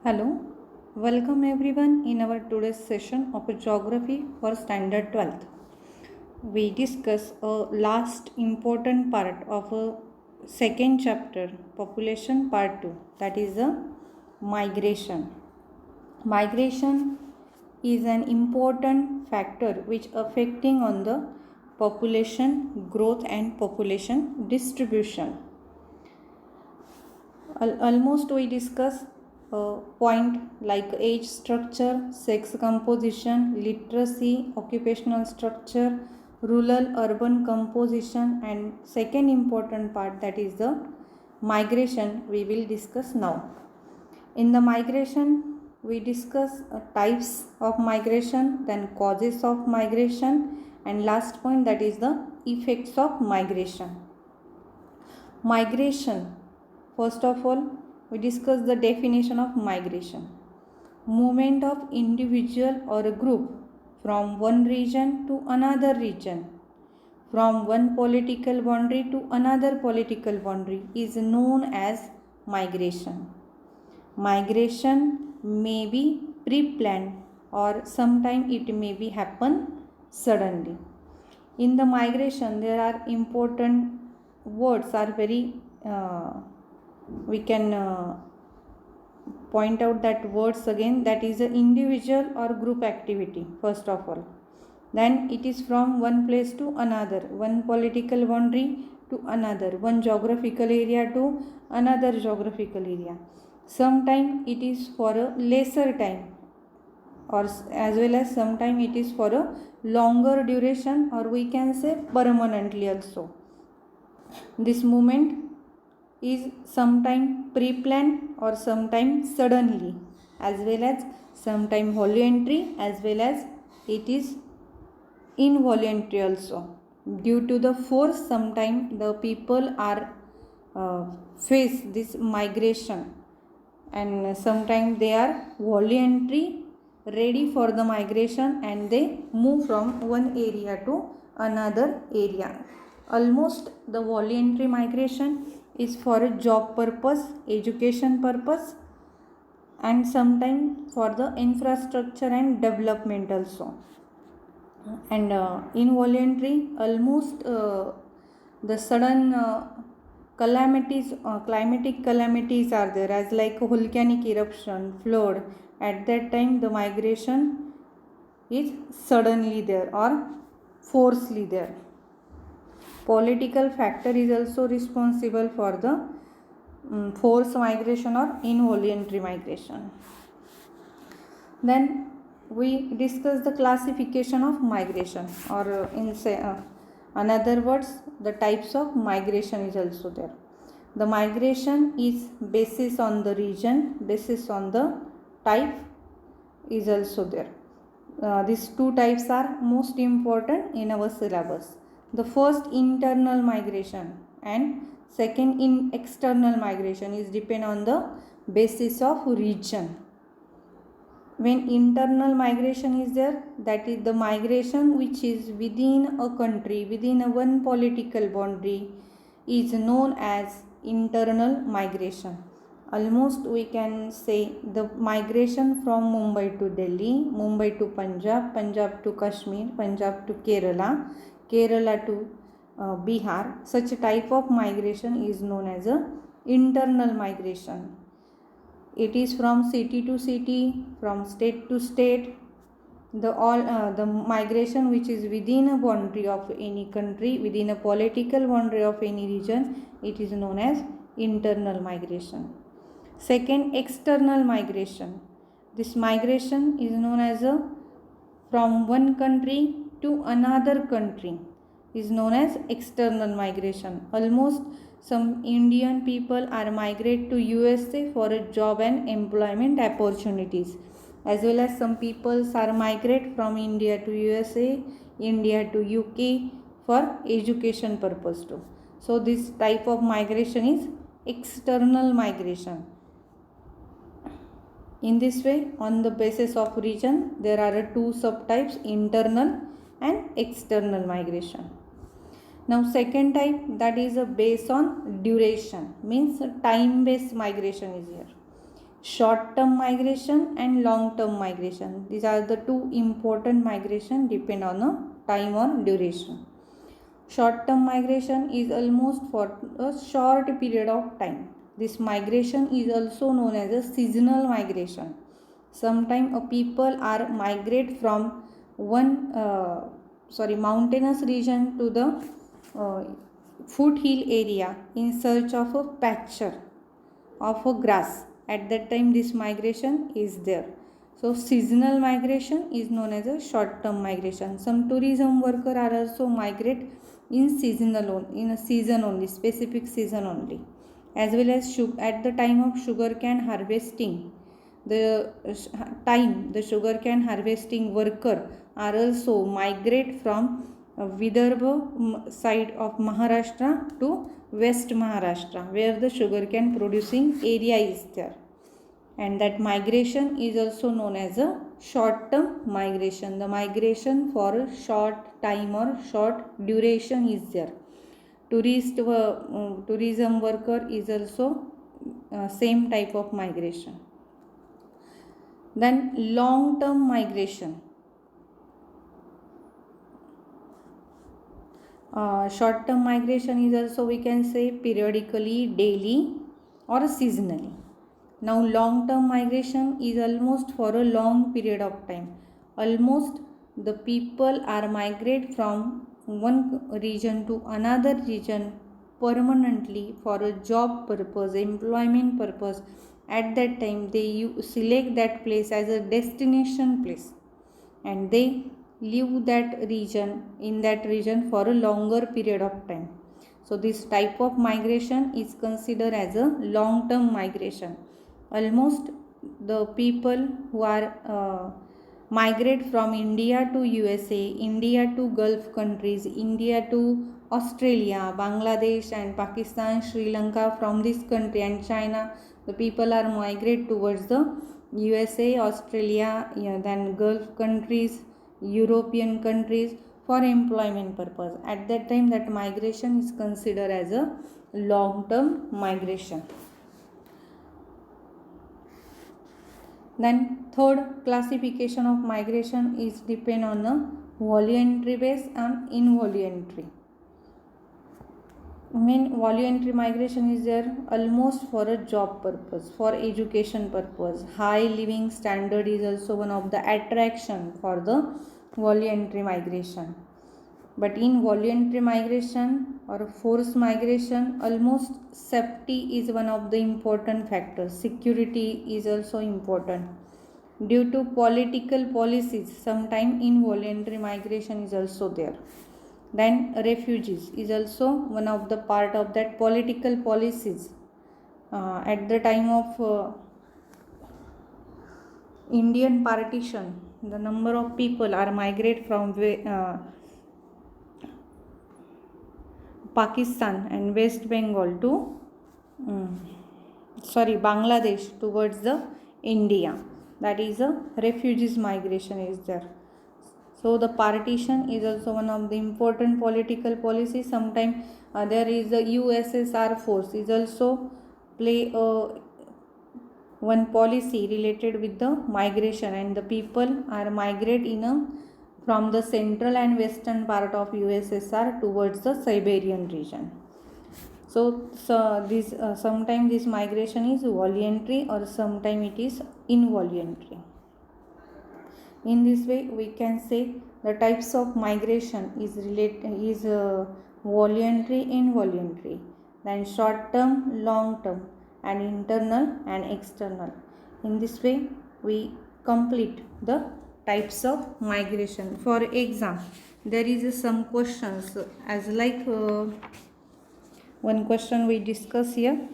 Hello, welcome everyone in our today's session of Geography for Standard 12th. We discuss a last important part of a second chapter, Population Part 2, that is the migration. Migration is an important factor which affecting on the population growth and population distribution. Almost we discuss point like age structure, sex composition, literacy, occupational structure, rural urban composition, and second important part, that is the migration, we will discuss now. In the migration we discuss types of migration, then causes of migration, and last point, that is the effects of migration. Migration, first of all, we discuss the definition of migration. Movement of individual or a group from one region to another region, from one political boundary to another political boundary, is known as migration. Migration may be pre-planned or sometime it may be happen suddenly. In the migration there are important words are very we can point out that words again, that is an individual or group activity first of all. Then it is from one place to another, one political boundary to another, one geographical area to another geographical area. Sometime it is for a lesser time, or as well as sometime it is for a longer duration, or we can say permanently also. This movement is sometime pre-planned or sometime suddenly, as well as sometime voluntary, as well as it is involuntary also. Due to the force, sometime the people are face this migration, and sometimes they are voluntary, ready for the migration, and they move from one area to another area. Almost the voluntary migration is for a job purpose, education purpose, and sometimes for the infrastructure and development also. And involuntary, almost the sudden calamities, climatic calamities are there, as like volcanic eruption, flood. At that time the migration is suddenly there or forcefully there. Political factor is also responsible for the forced migration or involuntary migration. Then we discuss the classification of migration, or in another words, the types of migration is also there. The migration is basis on the region, basis on the type is also there. These two types are most important in our syllabus. The first, internal migration, and second, in external migration, is depend on the basis of region. When internal migration is there, that is the migration which is within a country, within a one political boundary, is known as internal migration. Almost we can say the migration from Mumbai to Delhi, Mumbai to Punjab, Punjab to Kashmir, Punjab to Kerala, Kerala to Bihar, such a type of migration is known as a internal migration. It is from city to city, from state to state. The migration which is within a boundary of any country, within a political boundary of any region, it is known as internal migration. Second, external migration. This migration is known as a from one country to another country, is known as external migration. Almost some Indian people are migrate to USA for a job and employment opportunities, as well as some peoples are migrate from India to USA, India to UK for education purpose too. So this type of migration is external migration. In this way, on the basis of region, there are two subtypes, internal and external migration. Now second type, that is based on duration, means time based migration is here. short term migration and long term migration. These are the two important migration depend on a time or duration. Short term migration is almost for a short period of time. This migration is also known as a seasonal migration. Sometimes a people are migrate from one mountainous region to the foothill area in search of a pasture of a grass. At that time this migration is there. So seasonal migration is known as a short term migration. Some tourism worker are also migrate in a season only, specific season only. As well as at the time of sugarcane harvesting, the sugarcane harvesting worker are also migrate from Vidarbha side of Maharashtra to West Maharashtra, where the sugarcane producing area is there. And that migration is also known as a short term migration. The migration for a short time or short duration is there. Tourism worker is also same type of migration. Then long term migration. Short term migration is also, we can say, periodically, daily or seasonally. Now long term migration is almost for a long period of time. Almost the people are migrate from one region to another region permanently for a job purpose, employment purpose. At that time they select that place as a destination place and they live that region for a longer period of time. So this type of migration is considered as a long term migration. Almost the people who are migrate from India to USA, India to Gulf countries, India to Australia, Bangladesh and Pakistan, Sri Lanka, from this country and China, the people are migrate towards the USA, Australia, then Gulf countries, European countries for employment purpose. At that time that migration is considered as a long term migration. Then third classification of migration is depend on the voluntary base and involuntary. Voluntary migration is there almost for a job purpose, for education purpose. High living standard is also one of the attraction for the voluntary migration. But in voluntary migration or forced migration, almost safety is one of the important factors. Security is also important. Due to political policies, sometime involuntary migration is also there. Then refugees is also one of the part of that political policies. At the time of Indian partition, the number of people are migrate from Pakistan and West Bengal to Bangladesh towards the India. That is a refugees migration is there. So the partition is also one of the important political policies. Sometimes there is the USSR force is also play one policy related with the migration, and the people are migrate from the central and western part of USSR towards the Siberian region. So this sometimes this migration is voluntary or sometimes it is involuntary. In this way we can say the types of migration is voluntary, involuntary, then short term, long term, and internal and external. In this way we complete the types of migration. For example, there is some questions as like one question we discuss here.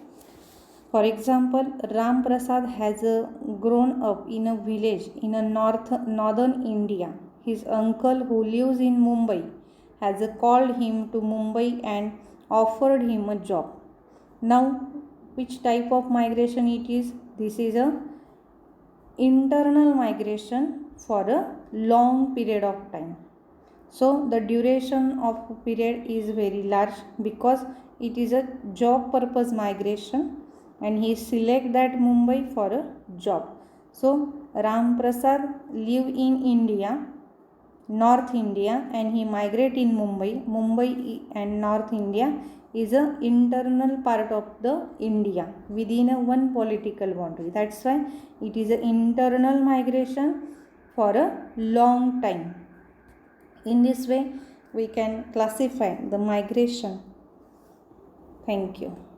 For example, Ram Prasad has grown up in a village in a northern India. His uncle who lives in Mumbai has called him to Mumbai and offered him a job. Now, which type of migration it is? This is a internal migration for a long period of time. So the duration of period is very large because it is a job purpose migration, and he select that Mumbai for a job. So Ram Prasad live in India, North India, and he migrate in Mumbai. Mumbai and North India is a internal part of the India within a one political boundary. That's why it is an internal migration for a long time. In this way we can classify the migration. Thank you.